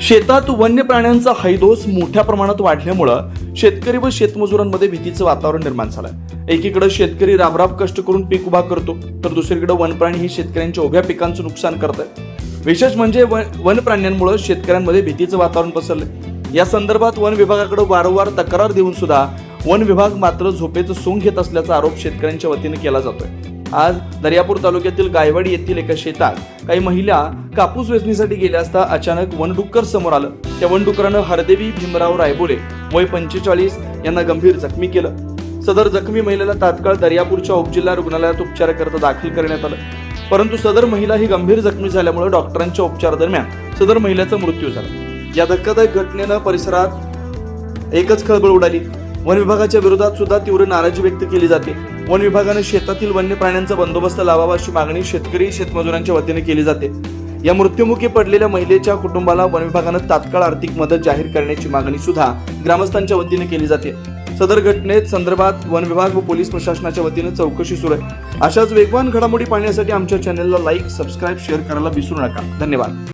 शेतात वन्य प्राण्यांचा हैदोस मोठ्या प्रमाणात वाढल्यामुळे शेतकरी व शेतमजुरांमध्ये भीतीचं वातावरण निर्माण झालंय। एकीकडे शेतकरी राबराब कष्ट करून पीक उभा करतो, तर दुसरीकडे वनप्राणी ही शेतकऱ्यांच्या उभ्या पिकांचं नुकसान करतात। विशेष म्हणजे वन प्राण्यांमुळे शेतकऱ्यांमध्ये भीतीचं वातावरण पसरलंय। या संदर्भात वन विभागाकडे वारंवार तक्रार देऊन सुद्धा वन विभाग मात्र झोपेचं सोंग घेत असल्याचा आरोप शेतकऱ्यांच्या वतीने केला जातोय। आज दर्यापूर तालुक्यातील गायवाडी येथील एका शेतात काही महिला कापूस वेचणीसाठी गेल्या असता अचानक वनडुक्कर समोर आलं। त्या वनडुकरानं हरदेवी भीमराव रायबोले वय 45 यांना गंभीर जखमी केलं। सदर जखमी महिलेला तात्काळ दर्यापूरच्या उपजिल्हा रुग्णालयात उपचाराकरता दाखल करण्यात आलं, परंतु सदर महिला ही गंभीर जखमी झाल्यामुळे डॉक्टरांच्या उपचारादरम्यान सदर महिलेचा मृत्यू झाला। या धक्कादायक घटनेनं परिसरात एकच खळबळ उडाली। वन विभागाच्या विरोधात सुद्धा तीव्र नाराजी व्यक्त केली जाते। वन विभागाने शेतातील वन्य प्राण्यांचा बंदोबस्त लावावा अशी मागणी शेतकरी शेतमजुरांच्या वतीने केली जाते। या मृत्युमुखी पडलेल्या महिलेच्या कुटुंबाला वन विभागाने तात्काळ आर्थिक मदत जाहीर करण्याची मागणी सुद्धा ग्रामस्थांच्या वतीने केली जाते। सदर घटनेत संदर्भात वन विभाग व पोलीस प्रशासनाच्या वतीने चौकशी सुरू आहे। अशाच वेगवान घडामोडी पाहण्यासाठी आमच्या चॅनलला लाईक, सबस्क्राईब, शेअर करायला विसरू नका। धन्यवाद।